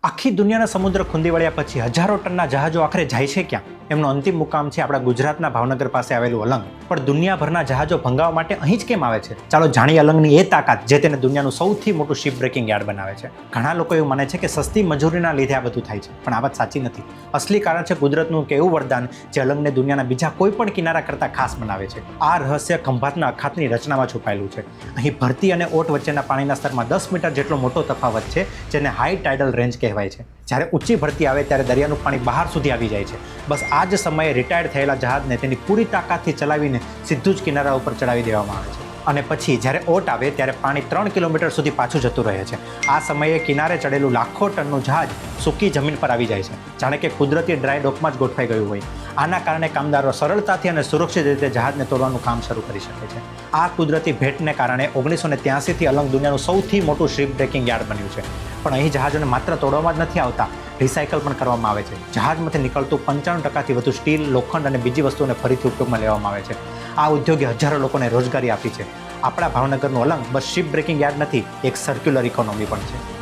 આખી દુનિયાના સમુદ્ર ખૂંદી વળ્યા પછી હજારો ટનના જહાજો આખરે જાય છે ક્યાં? એમનો અંતિમ મુકામ છે આપણા ગુજરાતના ભાવનગર પાસે આવેલું અલંગ. પણ દુનિયાભરના જહાજો ભંગાવવા માટે અહીં જ કેમ આવે છે? ચાલો જાણીએ અલંગની એ તાકાત જે તેને દુનિયાનું સૌથી મોટું શિપ બ્રેકિંગ યાર્ડ બનાવે છે. ઘણા લોકો એવું માને છે કે સસ્તી મજૂરીના લીધે આ બધું થાય છે, પણ આ વાત સાચી નથી. અસલી કારણ છે કુદરતનું કે એવું વરદાન જે અલંગને દુનિયાના બીજા કોઈ પણ કિનારા કરતાં ખાસ બનાવે છે. આ રહસ્ય ખંભાતના અખાતની રચનામાં છુપાયેલું છે. અહીં ભરતી અને ઓટ વચ્ચેના પાણીના સ્તરમાં 10 મીટર જેટલો મોટો તફાવત છે, જેને હાઈ ટાઇડલ રેન્જ કહેવાય છે. જ્યારે ઊંચી ભરતી આવે ત્યારે દરિયાનું પાણી બહાર સુધી આવી જાય છે. બસ આ જ સમયે રિટાયર્ડ થયેલા જહાજને તેની પૂરી તાકાતથી ચલાવીને સીધું જ કિનારા ઉપર ચડાવી દેવામાં આવે છે. અને પછી જ્યારે ઓટ આવે ત્યારે પાણી 3 કિલોમીટર સુધી પાછું જતું રહે છે. આ સમયે કિનારે ચડેલું લાખો ટનનું જહાજ સૂકી જમીન પર આવી જાય છે, જાણે કે કુદરતી ડ્રાય ડોકમાં જ ગોઠવાઈ ગયું હોય. આના કારણે કામદારો સરળતાથી અને સુરક્ષિત રીતે જહાજને તોડવાનું કામ શરૂ કરી શકે છે. આ કુદરતી ભેટને કારણે 1983થી અલંગ દુનિયાનું સૌથી મોટું શિપ બ્રેકિંગ યાર્ડ બન્યું છે. પણ અહીં જહાજોને માત્ર તોડવામાં જ નથી આવતા, રિસાયકલ પણ કરવામાં આવે છે. જહાજમાંથી નીકળતું 95%થી વધુ સ્ટીલ, લોખંડ અને બીજી વસ્તુઓને ફરીથી ઉપયોગમાં લેવામાં આવે છે. આ ઉદ્યોગે હજારો લોકોને રોજગારી આપી છે. આપણા ભાવનગરનું અલંગ બસ શિપ બ્રેકિંગ યાર્ડ નથી, એક સર્ક્યુલર ઇકોનોમી પણ છે.